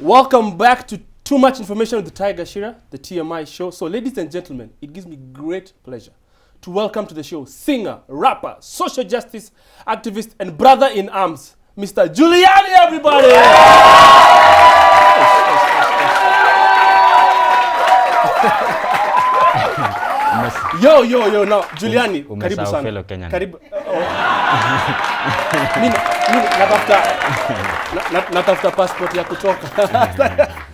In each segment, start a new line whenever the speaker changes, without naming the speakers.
Welcome back to Too Much Information with the Tiger Shira, the TMI show. So, ladies and gentlemen, it gives me great pleasure to welcome to the show singer, rapper, social justice activist, and brother in arms, Mr. Juliani, everybody! Yo, now, Juliani, karibu sana. Karibu. Natafuta passport ya kutoka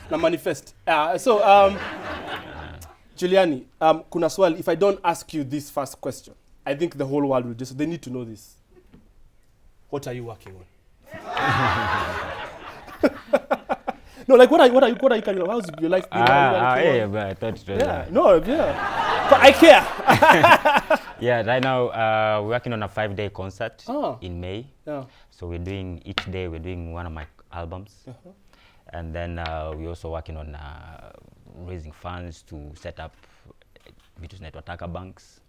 na manifest. Juliani, kuna swali. If I don't ask you this first question, I think the whole world will just, they need to know this. What are you working on? No, like what are you carrying on? How's your life been?
Yeah, but I thought it was...
But I care.
Yeah, right now we're working on a 5-day concert in May.
Yeah.
So we're doing, each day we're doing one of my albums. And then we're also working on raising funds to set up Vitus Network Taka Banks.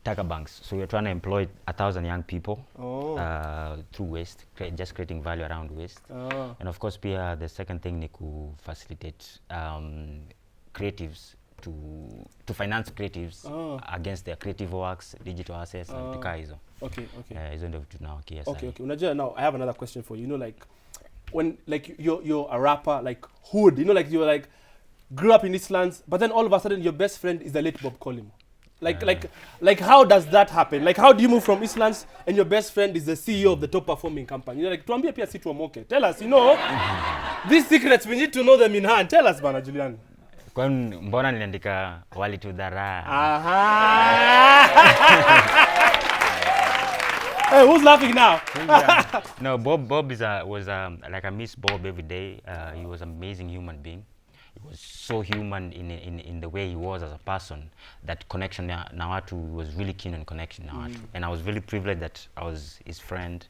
Taka Banks. So we're trying to employ 1,000 young people through waste, just creating value around waste. And of course, the second thing is to facilitate creatives to finance creatives against their creative works, digital assets, and Pikaizo.
Okay.
Okay.
Unajua, now I have another question for you. You know, like when like you're a rapper, like hood. You know, like you're like grew up in Eastlands, but then all of a sudden your best friend is the late Bob Colimo. Like how does that happen? Like how do you move from Eastlands and your best friend is the CEO of the top performing company? You're like, tuambie pia si tuamoke. Tell us, you know, these secrets, we need to know them in hand. Tell us, bana Juliani.
Kwa mbona niliandika wali tudhara?
Hey, who's laughing now?
No, Bob was like I miss Bob every day. He was an amazing human being. He was so human in the way he was as a person. That connection na watu was really keen on connection na watu. And I was really privileged that I was his friend.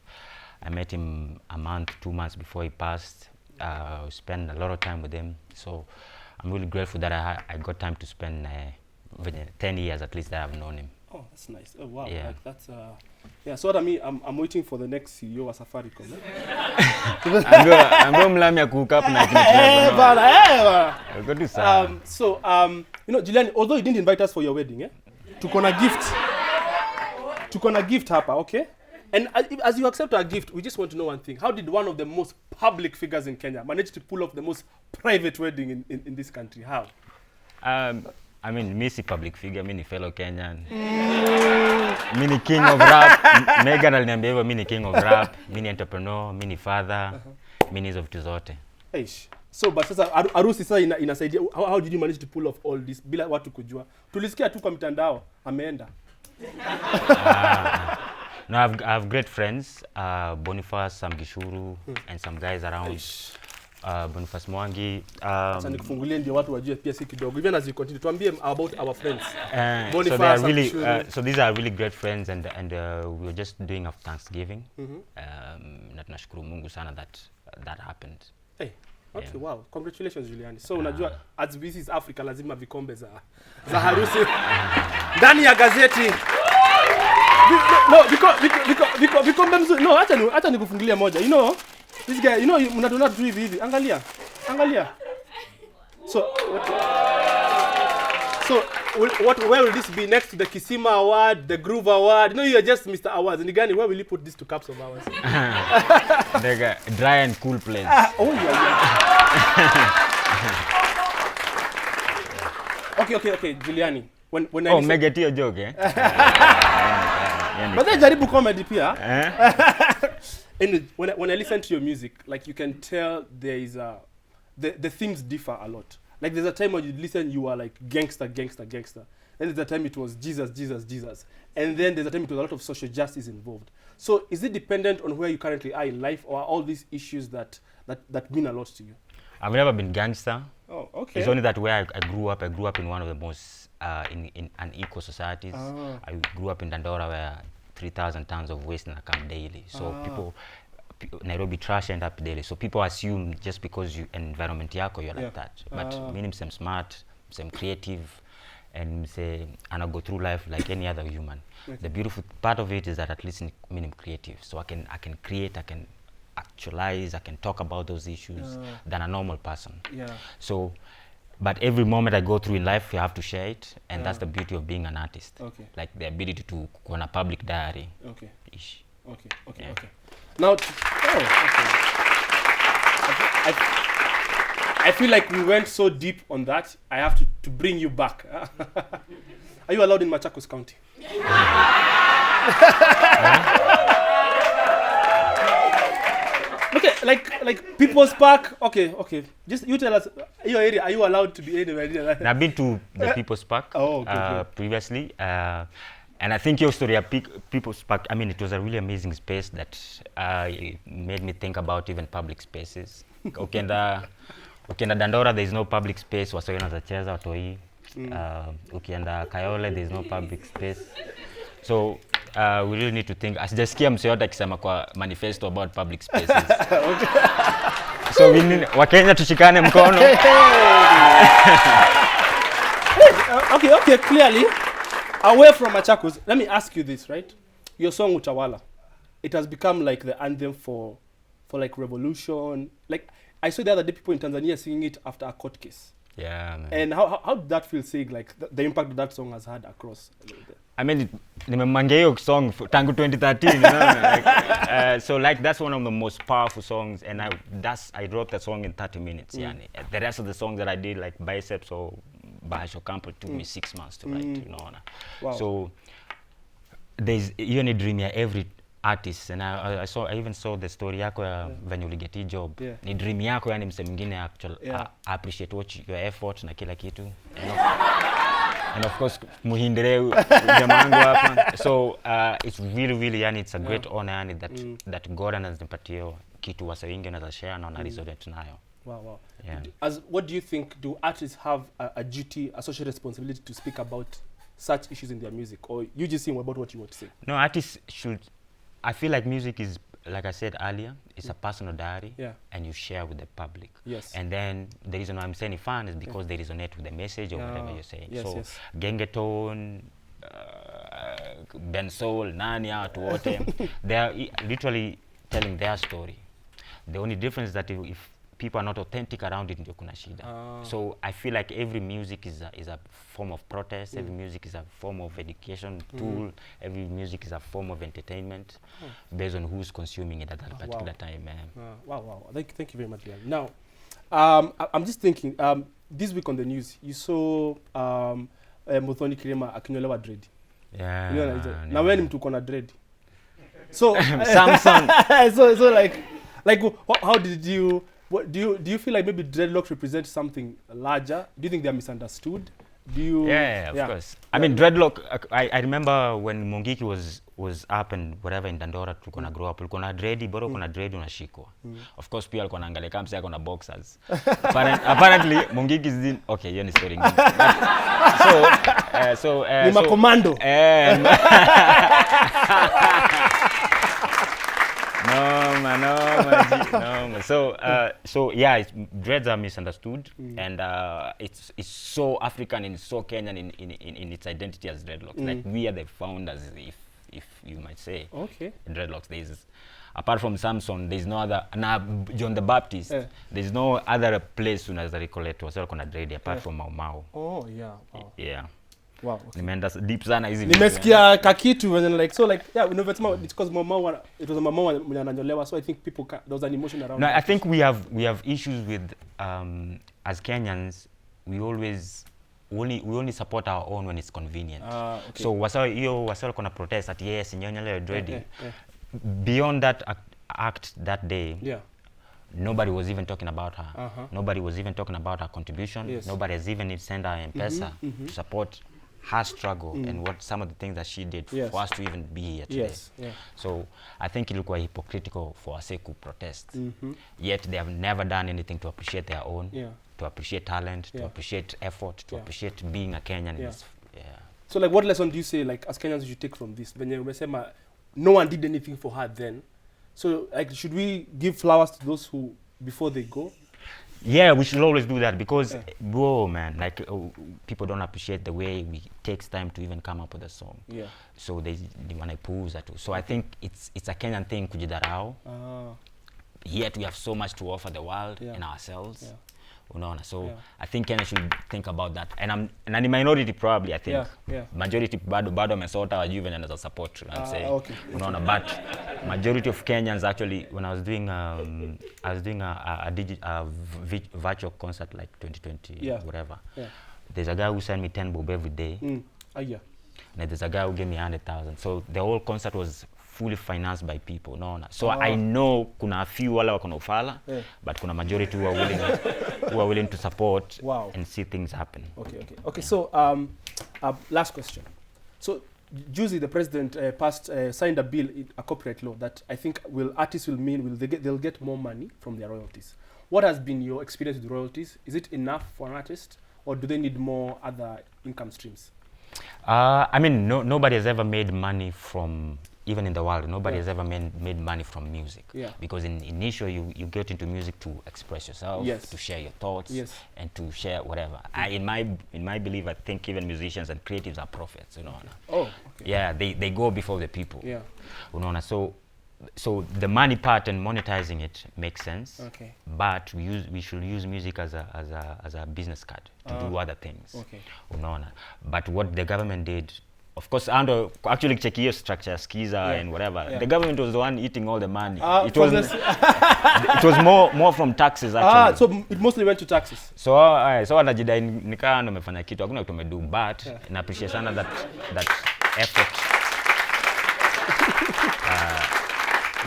I met him a month, 2 months before he passed. Spent a lot of time with him. So I'm really grateful that I got time to spend 10 years at least that I've known him.
Oh, that's nice. Oh, wow.
Yeah.
Like, that's so what I mean, I'm waiting for the next CEO of Safaricom.
I'm going to cook up na
So, you know, Juliani, although you didn't invite us for your wedding, tuko na gift hapa, okay? And as you accept our gift, we just want to know one thing. How did one of the most public figures in Kenya manage to pull off the most private wedding in this country? How?
I mean, me si public figure, me ni fellow Kenyan. Me ni king of rap. Megan aliniambia hivyo, me ni king of rap. Me ni entrepreneur, me ni father. Me ni hizo vitu zote.
So, but sasa harusi sasa inasaidia. How did you manage to pull off all this bila watu kujua? Tulisikia tu kwa mitandao, ameenda.
No, I have great friends, Boniface, Sam Gishuru, and some guys around. Boniface Mwangi.
Sasa nikufungulie ndio watu wajue pia si kidogo. Even as you continue, tuambie about our friends.
So they are really, so these are really great friends, and we're just doing a Thanksgiving. Na tunashukuru Mungu sana that happened.
Hey, okay, wow. Congratulations, Juliani. So unajua, as this is Africa, lazima vikombe za harusi ndani ya gazeti. No, because no, acha nikufungulia moja. You know, this guy, you know, mnadona tu hivi. Angalia. So where will this be next to the Kisima Award, the Groove Award? You know, you're just Mr. Awards. And again, where will you put these 2 cups of ours?
The dry and cool place.
Yeah. Okay, Juliani. When I listen...
make your joke, eh?
But then jaribu comedy pia. And when I listen to your music, like you can tell there is the themes differ a lot. Like there's a time when you listen, you are like gangster. Then there's a time it was Jesus. And then there's a time it was a lot of social justice involved. So is it dependent on where you currently are in life, or are all these issues that mean a lot to you?
I've never been gangster.
Oh, okay.
It's only that where I grew up in one of the most in unequal societies. I grew up in Dandora where 3,000 tons of waste come daily. So people Nairobi trash end up daily. So people assume just because you environment yako you're like that. But meaning I'm smart, I'm creative, and say and I go through life like any other human. Okay. The beautiful part of it is that at least I'm creative. So I can create, I can actualize, I can talk about those issues than a normal person.
Yeah.
So, but every moment I go through in life, you have to share it, and that's the beauty of being an artist.
Okay.
Like the ability to go on a public diary.
Okay.
Ish.
Okay. Okay.
Yeah.
Okay. Now, I feel like we went so deep on that. I have to bring you back. Are you allowed in Machakos County? Okay, like People's Park. Okay. Just you tell us your area. Are you allowed to be anywhere?
I've been to the People's Park previously, and I think your story at People's Park, I mean, it was a really amazing space that it made me think about even public spaces. Ukienda Dandora, there is no public space. Wasoi wanacheza watoi. Ukienda Kayole, there is no public space. So we really need to think. Asijasikia mse yote akisema kwa manifesto about public spaces. So we need Wakenya tushikane mkono.
Okay, clearly. Away from Machakos, let me ask you this, right? Your song Utawala, it has become like the anthem for like revolution. Like I saw the other day people in Tanzania singing it after a court case.
Yeah, man.
And how did that feel, saying like the impact that song has had across?
I mean, nimemanga hiyo song tangu 2013, you know? So like that's one of the most powerful songs, and I wrote that song in 30 minutes. Yani. The rest of the songs that I did, like Biceps or Bahasho Campo, took me 6 months to write, you know.
Wow.
So there's a dream here every artist, and I even saw the story yako ya venye uligeti job. Ni dream yako, yani mse mwingine actually appreciate your effort na kila kitu. And of course muhindire jamangu hapa. So it's really yani it's a great honor yani that God ananipatia kitu wasa wengi wanaweza share na wana resonate nayo.
Wow.
Yeah.
What do you think, do artists have a duty, a social responsibility to speak about such issues in their music, or you just sing about what you want to say?
No, artists should. I feel like music is, like I said earlier, it's a personal diary, and you share with the public.
Yes.
And then the reason why I'm saying fun is because they resonate with the message or whatever you're saying.
Yes,
so Gengeton, Ben Soul, Nania, to what they are literally telling their story. The only difference is that if people are not authentic around it, ndio kuna shida. So I feel like every music is a form of protest, every music is a form of education tool, every music is a form of entertainment based on who's consuming it at that particular time.
Wow. Thank you very much, Juliani. Now, I'm just thinking, this week on the news, you saw Muthoni Kirima akinyolewa dread.
Yeah.
Now when mtu kona dread. So
Samsung.
so like how did you do you feel like maybe dreadlocks represent something larger? Do you think they are misunderstood? Do you?
Yeah, of course. I mean, dreadlock. I remember when Mungiki was up and whatever in Dandora, tulikuwa na grow up. Tulikuwa na dready, bado kuna dread unashikwa. Of course, pia alikuwa anaangalia kama msaya kuna boxers. Apparently, Mungiki is in. Okay, you're story. So
ni makomando.
No, man. So yeah, dreads are misunderstood, and it's so African and it's so Kenyan in its identity as dreadlocks. Like we are the founders, if you might say.
Okay.
Dreadlocks. Apart from Samson, there's no other. John the Baptist. There's no other place unaweza recollect wasio kuna dread apart from Mau Mau.
Oh yeah. Wow.
Yeah.
Wow. Okay.
Nimeenda deep sana hizi.
Nimesikia kakitu and like so like unavyosema it's because mama it was a mama mwenye ananyolewa, so I think people there was an emotion around.
No, I think we have issues with as Kenyans we only support our own when it's convenient.
Okay.
So wasao kuna protest at yes nyonyolewa dread. Beyond that act that day.
Yeah.
Nobody was even talking about her. Nobody was even talking about her contribution. Yes. Nobody has even sent her M-Pesa to support her struggle and what some of the things that she did for us to even be here today.
Yes. Yeah.
So I think it looked quite hypocritical for us to protest. Yet they have never done anything to appreciate their own, to appreciate talent, to appreciate effort, to appreciate being a Kenyan.
So like what lesson do you say like as Kenyans you should take from this? When you umesema no one did anything for her then. So like should we give flowers to those who before they go?
Yeah, we should always do that because, whoa, man, like people don't appreciate the way it takes time to even come up with a song. Yeah. So they want to push that too. So I think it's a Kenyan thing, kujidarao. yet we have so much to offer the world and ourselves.
Yeah.
Unaona, so I think Kenya should think about that, and the minority probably, I think majority bado mesota wajui venye anaweza support, I'm saying.
Okay.
Unaona, but majority of Kenyans actually, when I was doing a virtual concert like 2020 whatever, there's a guy who sent me 10 bob every day. And there's a guy who gave me 100,000, so the whole concert was fully financed by people. So I know kuna a few wala wako na ufala, but kuna majority who are willing to support and see things happen. Okay. So last question. So Juicy, the president signed a bill, a copyright law that I think they'll get more money from their royalties. What has been your experience with royalties? Is it enough for an artist, or do they need more other income streams? I mean, nobody has ever made money from, even in the world, nobody has ever made money from music. Because initially you get into music to express yourself, to share your thoughts, and to share whatever. In my belief, I think even musicians and creatives are prophets. Yeah, they go before the people. So the money part and monetizing it makes sense. But we should use music as a business card to do other things. But what the government did, of course, actually check your structure, Skiza and whatever. The government was the one eating all the money. It was more from taxes actually.
So it mostly went to taxes.
So anajidai nikaa ndo amefanya kitu, hakuna kitu amedu, but na appreciate sana that effort.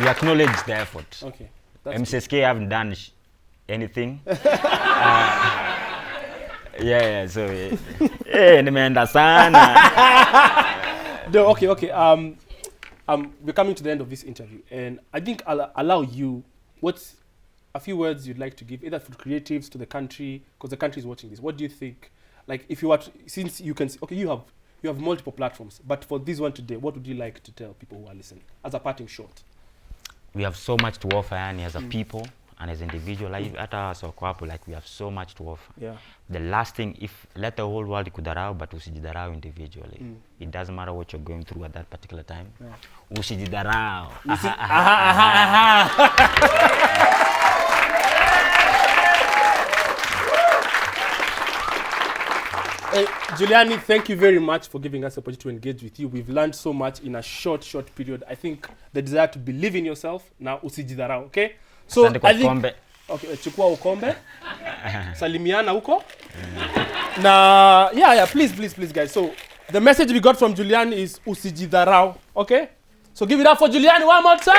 We acknowledge the effort. MCSK haven't done anything. So nimeenda sana.
Okay. We're coming to the end of this interview, and I think I'll allow you, what's a few words you'd like to give, either for creatives, to the country, because the country is watching this. What do you think? Like, if you were since you can, you have multiple platforms, but for this one today, what would you like to tell people who are listening as a parting shot?
We have so much to offer, yani, as a people and as individual. Like, we have so much to offer. The last thing, let the whole world kudarau, but usijidarau individually. It doesn't matter what you're going through at that particular time. Usijidarau.
Juliani, thank you very much for giving us the opportunity to engage with you. We've learned so much in a short period. I think the desire to believe in yourself, now usijidarau, okay? So I think, chukua ukombe, salimiana huko. Na please guys. So the message we got from Juliani is usijidarau, okay? So give it up for Juliani one more time.